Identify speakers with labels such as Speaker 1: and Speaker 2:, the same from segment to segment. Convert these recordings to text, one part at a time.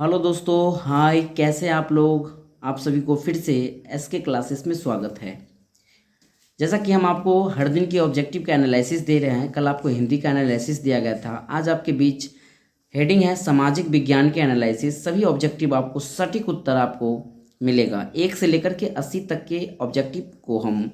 Speaker 1: Hello दोस्तों, हाय। कैसे हैं आप लोग? आप सभी को फिर से एसके क्लासेस में स्वागत है। जैसा कि हम आपको हर दिन की ऑब्जेक्टिव का एनालिसिस दे रहे हैं, कल आपको हिंदी का एनालिसिस दिया गया था। आज आपके बीच हेडिंग है सामाजिक विज्ञान के एनालिसिस। सभी ऑब्जेक्टिव आपको सटीक उत्तर आपको मिलेगा। 1 से लेकर के 80 तक के ऑब्जेक्टिव को हम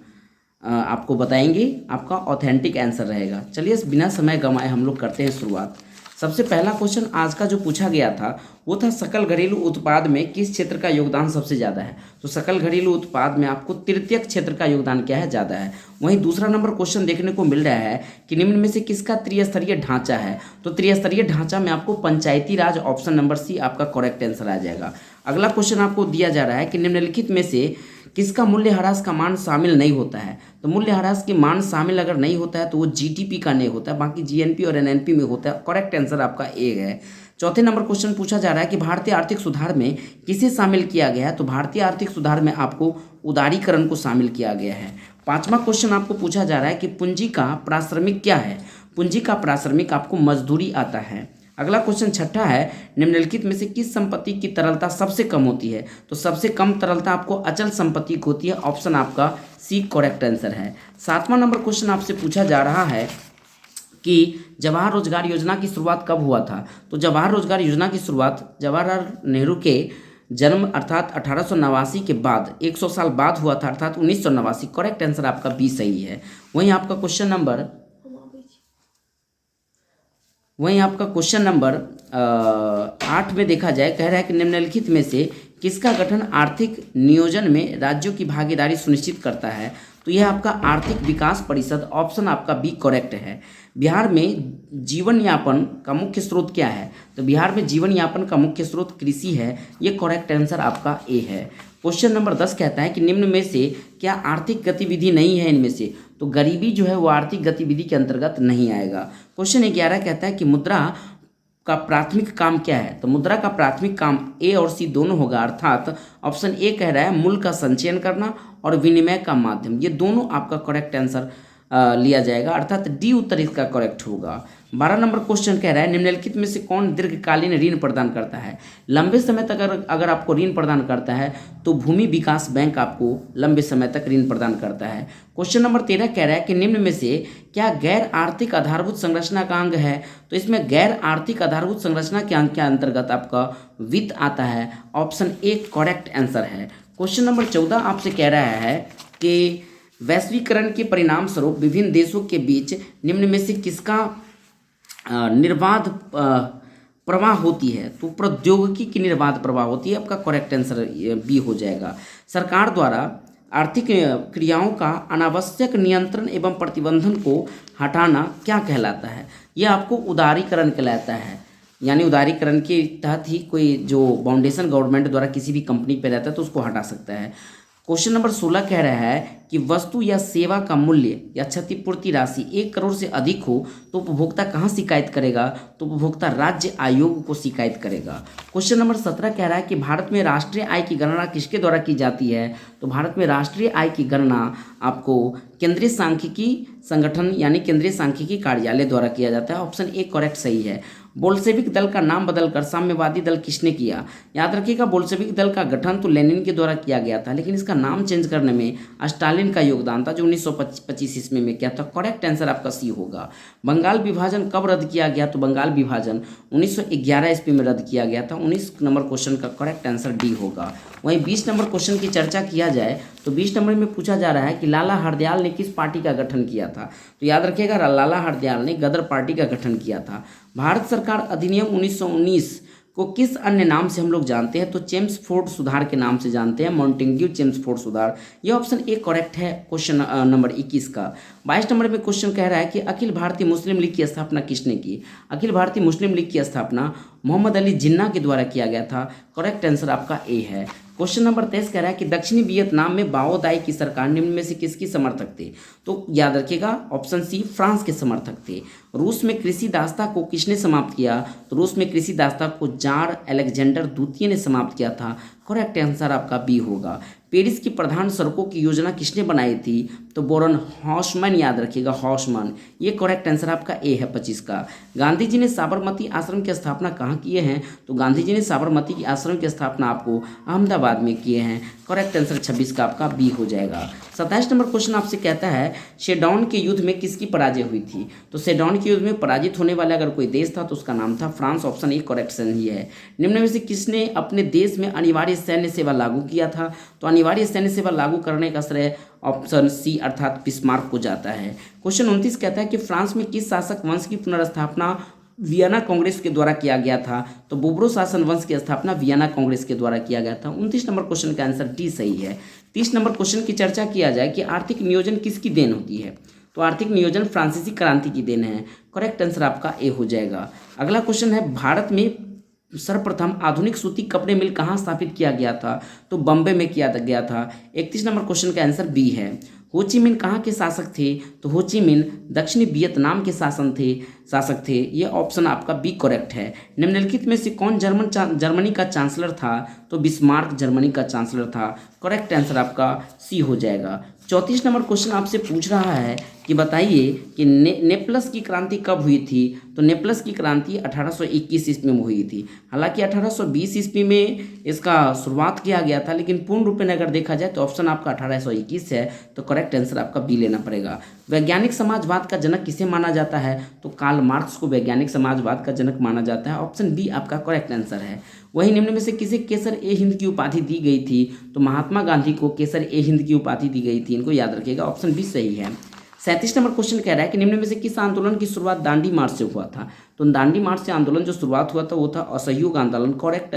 Speaker 1: आपको बताएंगे। आपका ऑथेंटिक आंसर रहेगा। चलिए बिना समय गंवाए हम लोग करते हैं शुरुआत। सबसे पहला क्वेश्चन आज का जो पूछा गया था वो था सकल घरेलू उत्पाद में किस क्षेत्र का योगदान सबसे ज़्यादा है। तो सकल घरेलू उत्पाद में आपको तृतीयक क्षेत्र का योगदान क्या है, ज़्यादा है। वहीं दूसरा नंबर क्वेश्चन देखने को मिल रहा है कि निम्न में से किसका त्रिस्तरीय ढांचा है। तो त्रिस्तरीय ढांचा में आपको पंचायती राज, ऑप्शन नंबर सी आपका करेक्ट आंसर आ जाएगा। अगला क्वेश्चन आपको दिया जा रहा है कि निम्नलिखित में से किसका मूल्यह्रास का मान शामिल नहीं होता है। तो मूल्यह्रास के मान शामिल अगर नहीं होता है तो वो जीडीपी का नहीं होता है, बाकी जीएनपी और एनएनपी में होता है। करेक्ट आंसर आपका ए है। चौथे नंबर क्वेश्चन पूछा जा रहा है कि भारतीय आर्थिक सुधार में किसे शामिल किया गया है। तो भारतीय आर्थिक सुधार में आपको उदारीकरण को शामिल किया गया है। पांचवा क्वेश्चन आपको पूछा जा रहा है कि पूंजी का प्राश्रमिक क्या है। पूंजी का प्राश्रमिक आपको मजदूरी आता है। अगला क्वेश्चन छठा है, निम्नलिखित में से किस संपत्ति की तरलता सबसे कम होती है। तो सबसे कम तरलता आपको अचल संपत्ति की होती है। ऑप्शन आपका सी करेक्ट आंसर है। सातवां नंबर क्वेश्चन आपसे पूछा जा रहा है कि जवाहर रोजगार योजना की शुरुआत कब हुआ था। तो जवाहर रोजगार योजना की शुरुआत जवाहरलाल नेहरू के जन्म अर्थात 1889 के बाद 100 साल बाद हुआ था, अर्थात 1989। करेक्ट आंसर आपका बी सही है। वहीं आपका क्वेश्चन नंबर 8 में देखा जाए, कह रहा है कि निम्नलिखित में से किसका गठन आर्थिक नियोजन में राज्यों की भागीदारी सुनिश्चित करता है। तो यह आपका आर्थिक विकास परिषद, ऑप्शन आपका बी करेक्ट है। बिहार में जीवन यापन का मुख्य स्रोत क्या है। तो बिहार में जीवन यापन का मुख्य स्रोत कृषि है। ये करेक्ट आंसर आपका ए है। क्वेश्चन नंबर 10 कहता है कि निम्न में से क्या आर्थिक गतिविधि नहीं है इनमें से। तो गरीबी जो है वो आर्थिक गतिविधि के अंतर्गत नहीं आएगा। क्वेश्चन 11 कहता है कि मुद्रा का प्राथमिक काम क्या है। तो मुद्रा का प्राथमिक काम ए और सी दोनों होगा, अर्थात ऑप्शन ए कह रहा है मूल्य का संचयन करना और विनिमय का माध्यम। ये दोनों आपका करेक्ट आंसर लिया जाएगा, अर्थात डी उत्तर इसका करेक्ट होगा। 12 नंबर क्वेश्चन कह रहा है निम्नलिखित में से कौन दीर्घकालीन ऋण प्रदान करता है। लंबे समय तक अगर आपको ऋण प्रदान करता है तो भूमि विकास बैंक आपको लंबे समय तक ऋण प्रदान करता है। क्वेश्चन नंबर 13 कह रहा है कि निम्न में से क्या गैर आर्थिक आधारभूत संरचना का अंग है। तो इसमें गैर आर्थिक आधारभूत संरचना के अंग के अंतर्गत आपका वित्त आता है। ऑप्शन ए करेक्ट आंसर है। क्वेश्चन नंबर 14 आपसे कह रहा है कि वैश्वीकरण के परिणाम स्वरूप विभिन्न देशों के बीच निम्न में से किसका निर्बाध प्रवाह होती है। तो प्रौद्योगिकी की निर्बाध प्रवाह होती है। आपका करेक्ट आंसर बी हो जाएगा। सरकार द्वारा आर्थिक क्रियाओं का अनावश्यक नियंत्रण एवं प्रतिबंधन को हटाना क्या कहलाता है। यह आपको उदारीकरण कहलाता है। यानी उदारीकरण के तहत ही कोई जो बाउंडेशन गवर्नमेंट द्वारा किसी भी कंपनी पे रहता है तो उसको हटा सकता है। क्वेश्चन नंबर 16 कह रहा है कि वस्तु या सेवा का मूल्य या क्षतिपूर्ति राशि 1 करोड़ से अधिक हो तो उपभोक्ता कहाँ शिकायत करेगा। तो उपभोक्ता राज्य आयोग को शिकायत करेगा। क्वेश्चन नंबर 17 कह रहा है कि भारत में राष्ट्रीय आय की गणना किसके द्वारा की जाती है। तो भारत में राष्ट्रीय आय की गणना आपको केंद्रीय सांख्यिकी संगठन यानी केंद्रीय सांख्यिकी कार्यालय द्वारा किया जाता है। ऑप्शन ए करेक्ट सही है। बोल्शेविक दल का नाम बदलकर साम्यवादी दल किसने किया। याद रखिएगा, बोल्शेविक दल का गठन तो लेनिन के द्वारा किया गया था, लेकिन इसका नाम चेंज करने में स्टालिन का योगदान था, जो 1925 ईस्वी में किया था। करेक्ट आंसर आपका सी होगा। बंगाल विभाजन कब रद्द किया गया। तो बंगाल विभाजन 1911 ईस्वी में रद्द किया गया था। 19 नंबर क्वेश्चन का करेक्ट आंसर डी होगा। वहीं 20 नंबर क्वेश्चन की चर्चा किया जाए तो 20 नंबर में पूछा जा रहा है कि लाला हरदयाल ने किस पार्टी का गठन किया था। तो याद रखिएगा, लाला हरदयाल ने गदर पार्टी का गठन किया था। भारत सरकार अधिनियम 1919 को किस अन्य नाम से हम लोग जानते हैं। तो चेम्सफोर्ड सुधार के नाम से जानते हैं, मॉन्टेग्यू चेम्सफोर्ड सुधार। ये ऑप्शन ए करेक्ट है क्वेश्चन नंबर 21 का। 22 नंबर में क्वेश्चन कह रहा है कि अखिल भारतीय मुस्लिम लीग की स्थापना किसने की। अखिल भारतीय मुस्लिम लीग की स्थापना मोहम्मद अली जिन्ना के द्वारा किया गया था। करेक्ट आंसर आपका ए है। क्वेश्चन नंबर 23 कह रहा है कि दक्षिणी वियतनाम में बाओ दाई की सरकार निम्न में से किसकी समर्थक थे। तो याद रखिएगा, ऑप्शन सी फ्रांस के समर्थक थे। रूस में कृषि दासता को किसने समाप्त किया। तो रूस में कृषि दासता को जार अलेक्जेंडर द्वितीय ने समाप्त किया था। करेक्ट आंसर आपका बी होगा। पेरिस की प्रधान सड़कों की योजना किसने बनाई थी? तो बोरन हॉसमैन, याद रखिएगा हॉसमैन। ये करेक्ट आंसर आपका ए है 25 का। गांधी जी ने साबरमती आश्रम की स्थापना कहाँ किए हैं? तो गांधी जी ने साबरमती आश्रम की स्थापना आपको अहमदाबाद में किए हैं। करेक्ट आंसर 26 का आपका बी हो जाएगा। 27 नंबर क्वेश्चन आपसे कहता है शेडॉन के युद्ध में किसकी पराजय हुई थी? तो शेडॉन के युद्ध में पराजित होने वाला अगर कोई देश था तो उसका नाम था फ्रांस। ऑप्शन ए करेक्ट सही है। निम्न में से किसने अपने देश में अनिवार्य सैन्य सेवा लागू किया था? तो अनिवार्य सैन्य सेवा लागू करने का श्रेय ऑप्शन सी अर्थात बिस्मार्क को जाता है। क्वेश्चन 29 कहता है कि फ्रांस में किस शासक वंश की पुनर्स्थापना वियना कांग्रेस के द्वारा किया गया था? तो बुबरो शासन वंश की स्थापना वियना कांग्रेस के द्वारा किया गया था। 29 नंबर क्वेश्चन का आंसर डी सही है। 30 नंबर क्वेश्चन की चर्चा किया जाए कि आर्थिक नियोजन किसकी देन होती है? तो आर्थिक नियोजन फ्रांसीसी क्रांति की देन है। करेक्ट आंसर आपका ए हो जाएगा। अगला क्वेश्चन है भारत में सर्वप्रथम आधुनिक सूती कपड़े मिल कहाँ स्थापित किया गया था? तो बम्बे में किया गया था। 31 नंबर क्वेश्चन का आंसर बी है। हो ची मिन कहाँ के शासक थे? तो हो ची मिन दक्षिणी वियतनाम के शासक थे। ये ऑप्शन आपका बी करेक्ट है। निम्नलिखित में से कौन जर्मनी का चांसलर था? तो बिस्मार्क जर्मनी का चांसलर था। करेक्ट आंसर आपका सी हो जाएगा। 34 नंबर क्वेश्चन आपसे पूछ रहा है कि बताइए कि नेपल्स की क्रांति कब हुई थी? तो नेपल्स की क्रांति 1821 ईस्वी में हुई थी। हालांकि 1820 ईस्वी में इसका शुरुआत किया गया था, लेकिन पूर्ण रूप में अगर देखा जाए तो ऑप्शन आपका 1821 है। तो करेक्ट आंसर आपका बी लेना पड़ेगा। वैज्ञानिक समाजवाद का जनक किसे माना जाता है? तो कार्ल मार्क्स को वैज्ञानिक समाजवाद का जनक माना जाता है। ऑप्शन बी आपका करेक्ट आंसर है। वहीं निम्न में से किसे केसर ए हिंद की उपाधि दी गई थी? तो महात्मा गांधी को केसर ए हिंद की उपाधि दी गई थी। इनको याद रखिएगा, ऑप्शन बी सही है। 37 नंबर क्वेश्चन कह रहा है कि निम्न में से किस आंदोलन की शुरुआत दांडी मार्च से हुआ था? तो दांडी मार्च से आंदोलन जो शुरुआत हुआ था वो था असहयोग आंदोलन। करेक्ट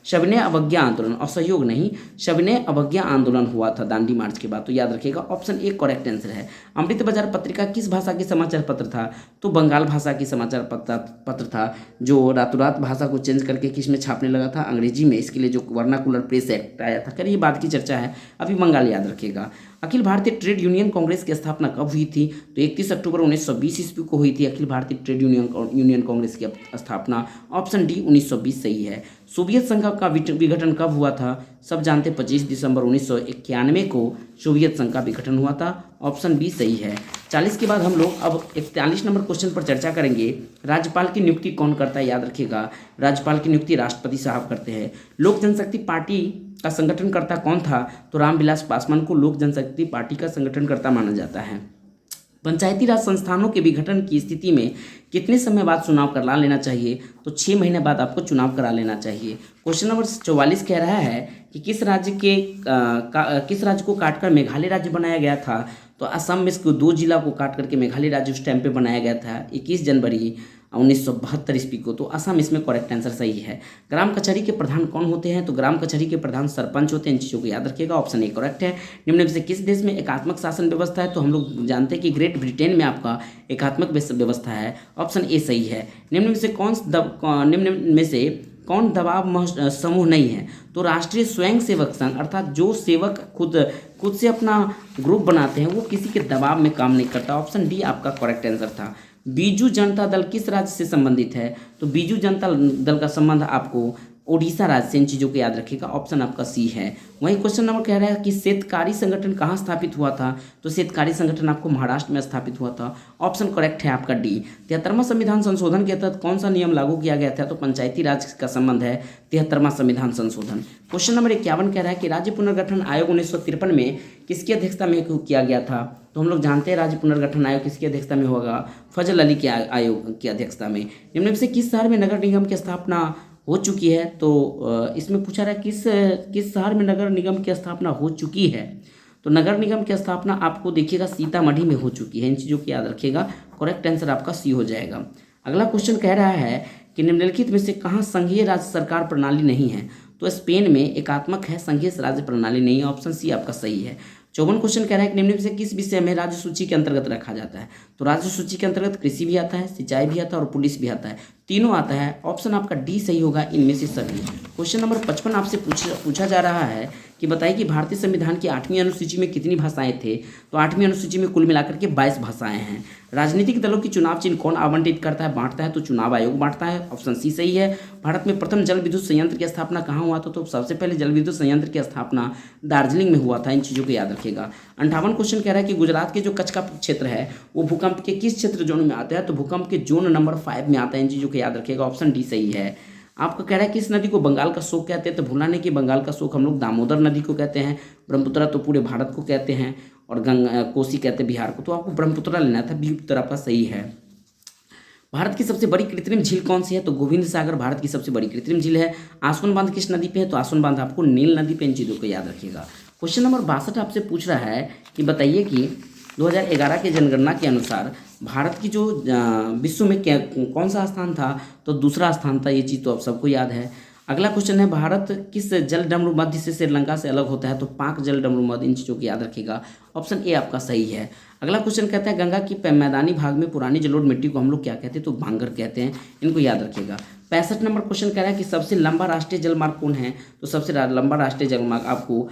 Speaker 1: सविनय अवज्ञा आंदोलन, असहयोग नहीं, सविनय अवज्ञा आंदोलन हुआ था दांडी मार्च के बाद। तो याद रखिएगा ऑप्शन ए करेक्ट आंसर है। अमृत बाजार पत्रिका किस भाषा की समाचार पत्र था? तो बंगाल भाषा की समाचार पत्र था, जो रातों रात भाषा को चेंज करके किस में छापने लगा था? अंग्रेजी में। इसके लिए जो वर्नाकुलर प्रेस एक्ट आया था, करिए बात की चर्चा है, अभी बंगाल याद रखिएगा। अखिल भारतीय ट्रेड यूनियन कांग्रेस की स्थापना कब हुई थी? तो 31 अक्टूबर 1920 ईस्वी को हुई थी अखिल भारतीय ट्रेड यूनियन कांग्रेस की स्थापना। ऑप्शन डी 1920 सही है। सोवियत संघ का विघटन कब हुआ था? सब जानते 25 दिसंबर 1991 को सोवियत संघ का विघटन हुआ था। ऑप्शन बी सही है। 40 के बाद हम लोग अब 41 नंबर क्वेश्चन पर चर्चा करेंगे। राज्यपाल की नियुक्ति कौन करता है? याद रखिएगा, राज्यपाल की नियुक्ति राष्ट्रपति साहब करते हैं। लोक जनशक्ति पार्टी का संगठनकर्ता कौन था? तो रामविलास पासवान को लोक जनशक्ति पार्टी का संगठनकर्ता माना जाता है। पंचायती राज संस्थानों के विघटन की स्थिति में कितने समय बाद चुनाव करा लेना चाहिए? तो 6 महीने बाद आपको चुनाव करा लेना चाहिए। क्वेश्चन नंबर 44 कह रहा है कि किस राज्य को काटकर मेघालय राज्य बनाया गया था? तो असम में इसको 2 जिला को काट करके मेघालय राज्य उस टाइम पे बनाया गया था 21 जनवरी 1972 ईस्वी को। तो असम इसमें करेक्ट आंसर सही है। ग्राम कचहरी के प्रधान कौन होते हैं? तो ग्राम कचहरी के प्रधान सरपंच होते हैं। इन चीज़ों को याद रखिएगा, ऑप्शन ए करेक्ट है। निम्न में से किस देश में एकात्मक शासन व्यवस्था है? तो हम लोग जानते हैं कि ग्रेट ब्रिटेन में आपका एकात्मक व्यवस्था है। ऑप्शन ए सही है। निम्न में से कौन दबाव समूह नहीं है? तो राष्ट्रीय स्वयं सेवक संघ, अर्थात जो सेवक खुद से अपना ग्रुप बनाते हैं वो किसी के दबाव में काम नहीं करता। ऑप्शन डी आपका करेक्ट आंसर था। बीजू जनता दल किस राज्य से संबंधित है? तो बीजू जनता दल का संबंध आपको ओडिशा राज्य से। इन चीज़ों को याद रखिएगा, ऑप्शन आपका सी है। वहीं क्वेश्चन नंबर कह रहा है कि शेतकारी संगठन कहाँ स्थापित हुआ था? तो शेतकारी संगठन आपको महाराष्ट्र में स्थापित हुआ था। ऑप्शन करेक्ट है आपका डी। 73वां संविधान संशोधन के तहत कौन सा नियम लागू किया गया था? तो पंचायती राज का संबंध है 73वां संविधान संशोधन। क्वेश्चन नंबर 51 कह रहा है कि राज्य पुनर्गठन आयोग 1953 में किसकी अध्यक्षता में किया गया था? तो हम लोग जानते हैं राज्य पुनर्गठन आयोग किसकी अध्यक्षता में होगा? फजल अली के आयोग की अध्यक्षता में। निम्न में से किस शहर में नगर निगम की स्थापना हो चुकी है? तो इसमें पूछा रहा है किस शहर में नगर निगम की स्थापना हो चुकी है? तो नगर निगम की स्थापना आपको देखिएगा सीतामढ़ी में हो चुकी है। इन चीज़ों को याद रखिएगा, करेक्ट आंसर आपका सी हो जाएगा। अगला क्वेश्चन कह रहा है कि निम्नलिखित में से कहाँ संघीय राज्य सरकार प्रणाली नहीं है? तो स्पेन में एकात्मक है, संघीय राज्य प्रणाली नहीं है। ऑप्शन सी आपका सही है। 54 क्वेश्चन कह रहा है कि निम्न में से किस विषय में राज्य सूची के अंतर्गत रखा जाता है? तो राज्य सूची के अंतर्गत कृषि भी आता है, सिंचाई भी आता है और पुलिस भी आता है। तीनों आता है। ऑप्शन आपका डी सही होगा इनमें से सभी। क्वेश्चन नंबर 55 आपसे पूछा जा रहा है कि बताइए कि भारतीय संविधान की 8वीं अनुसूची में कितनी भाषाएं थे। तो 8वीं अनुसूची में कुल मिलाकर के 22 भाषाएं हैं। राजनीतिक दलों की चुनाव चिन्ह कौन आवंटित करता है, बांटता है? तो चुनाव आयोग बांटता है। ऑप्शन सी सही है। भारत में प्रथम जल विद्युत संयंत्र की स्थापना कहाँ हुआ था? तो सबसे पहले जल विद्युत संयंत्र की स्थापना दार्जिलिंग में हुआ था। इन चीज़ों को याद रखिएगा। 58 क्वेश्चन कह रहा है कि गुजरात के जो कच्छ का क्षेत्र है वो भूकंप के किस क्षेत्र जोन में आता है? तो भूकंप के जोन नंबर 5 में आता है। इन चीज़ों को याद रखिएगा। ऑप्शन डी सही है। आपको कह रहा है कि इस नदी को बंगाल का शोक कहते हैं। तो भूलना नहीं कि बंगाल का शोक हम लोग दामोदर नदी को कहते हैं। ब्रह्मपुत्रा तो पूरे भारत को कहते हैं और गंगा कोसी कहते हैं बिहार को। तो आपको ब्रह्मपुत्रा लेना था, बी उत्तर आपका सही है। भारत की सबसे बड़ी कृत्रिम झील कौन सी है? तो गोविंद सागर भारत की सबसे बड़ी कृत्रिम झील है। आसवन बांध किस नदी पे है? तो आसवन बांध आपको नील नदी पे। इन चीज़ों को याद रखिएगा। क्वेश्चन नंबर 62 आपसे पूछ रहा है कि बताइए कि 2011 के जनगणना के अनुसार भारत की जो विश्व में कौन सा स्थान था? तो दूसरा स्थान था। ये चीज़ तो आप सबको याद है। अगला क्वेश्चन है भारत किस जल डमरू मध्य से श्रीलंका से अलग होता है? तो पाक जल डमरू मध्य। इन चीज़ों को याद रखिएगा। ऑप्शन ए आपका सही है। अगला क्वेश्चन कहता है गंगा की मैदानी भाग में पुरानी जलोढ़ मिट्टी को हम लोग क्या कहते हैं? तो भांगर कहते हैं। इनको याद रखिएगा। 65 नंबर क्वेश्चन कह रहा है कि सबसे लंबा राष्ट्रीय जलमार्ग कौन है? तो सबसे लंबा राष्ट्रीय जलमार्ग आपको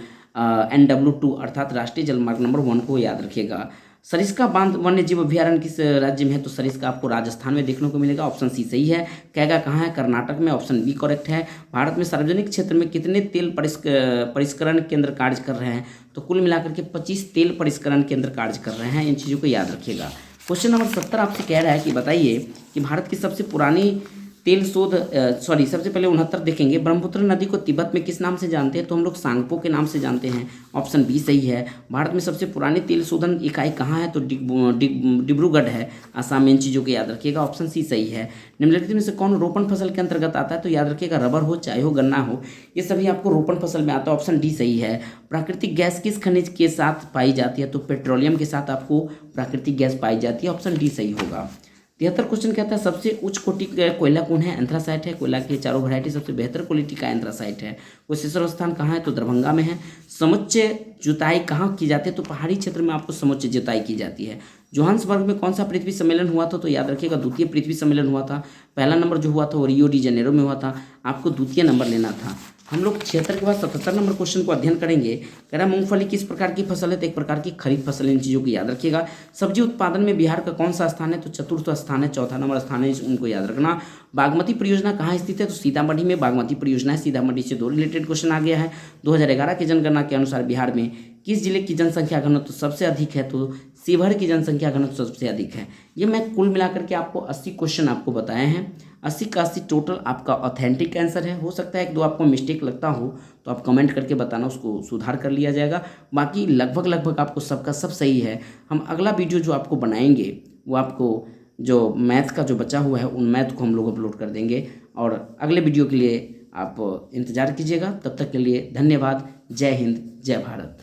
Speaker 1: NW2 अर्थात राष्ट्रीय जलमार्ग नंबर 1 को याद रखिएगा। सरिस्का बांध वन्य जीव अभ्यारण्य किस राज्य में है? तो सरिस्का आपको राजस्थान में देखने को मिलेगा। ऑप्शन सी सही है। कैगा कहाँ है? कर्नाटक में। ऑप्शन बी करेक्ट है। भारत में सार्वजनिक क्षेत्र में कितने तेल परिष्करण केंद्र कार्य कर रहे हैं? तो कुल मिलाकर के 25 तेल परिष्करण केंद्र कार्य कर रहे हैं। इन चीज़ों को याद रखिएगा। क्वेश्चन नंबर 70 आपसे कह रहा है कि बताइए कि भारत की सबसे पुरानी सबसे पहले 69 देखेंगे। ब्रह्मपुत्र नदी को तिब्बत में किस नाम से जानते हैं? तो हम लोग सांगपो के नाम से जानते हैं। ऑप्शन बी सही है। भारत में सबसे पुरानी तेल शोधन इकाई कहाँ है? तो डिब्रूगढ़ है, असम में। इन चीज़ों को याद रखिएगा। ऑप्शन सी सही है। निम्नलिखित में से कौन रोपण फसल के अंतर्गत आता है? तो याद रखिएगा रबर हो चाहे हो गन्ना हो, ये सभी आपको रोपण फसल में आता है। ऑप्शन डी सही है। प्राकृतिक गैस किस खनिज के साथ पाई जाती है? तो पेट्रोलियम के साथ आपको प्राकृतिक गैस पाई जाती है। ऑप्शन डी सही होगा। 73 क्वेश्चन कहता है सबसे उच्च कोटि का कोयला कौन है? एंथ्रासाइट है। कोयला की चारों वैरायटी सबसे बेहतर क्वालिटी का एंथ्रासाइट है। कुशेश्वर स्थान कहाँ है? तो दरभंगा में है। समुच्चय जुताई कहाँ की जाती है? तो पहाड़ी क्षेत्र में आपको समुच्चय जुताई की जाती है। जोहान्सबर्ग में कौन सा पृथ्वी सम्मेलन हुआ था? तो याद रखिएगा द्वितीय पृथ्वी सम्मेलन हुआ था। पहला नंबर जो हुआ था वो रियो डी जेनेरो में हुआ था। आपको द्वितीय नंबर लेना था। हम लोग 76 के बाद 77 नंबर क्वेश्चन को अध्ययन करेंगे। कह रहा है मूंगफली किस प्रकार की फसल है? तो एक प्रकार की खरीफ फसल है। इन चीज़ों को याद रखिएगा। सब्जी उत्पादन में बिहार का कौन सा स्थान है? तो चतुर्थ स्थान है। चौथा नंबर स्थान है, उनको याद रखना। बागमती परियोजना कहाँ स्थित है? तो सीतामढ़ी में बागमती परियोजना है। सीतामढ़ी से 2 रिलेटेड क्वेश्चन आ गया है। 2011 की जनगणना के अनुसार बिहार में किस जिले की जनसंख्या घनत्व सबसे अधिक है? तो शिवहर की जनसंख्या घनत्व सबसे अधिक है। ये मैं कुल मिलाकर के आपको 80 क्वेश्चन आपको बताए हैं। 80 का 80 टोटल आपका ऑथेंटिक आंसर है। हो सकता है एक दो आपको मिस्टेक लगता हो तो आप कमेंट करके बताना, उसको सुधार कर लिया जाएगा। बाकी लगभग आपको सबका सब सही है। हम अगला वीडियो जो आपको बनाएंगे वो आपको जो मैथ का जो बचा हुआ है उन मैथ को हम लोग अपलोड कर देंगे। और अगले वीडियो के लिए आप इंतज़ार कीजिएगा। तब तक के लिए धन्यवाद। जय हिंद, जय भारत।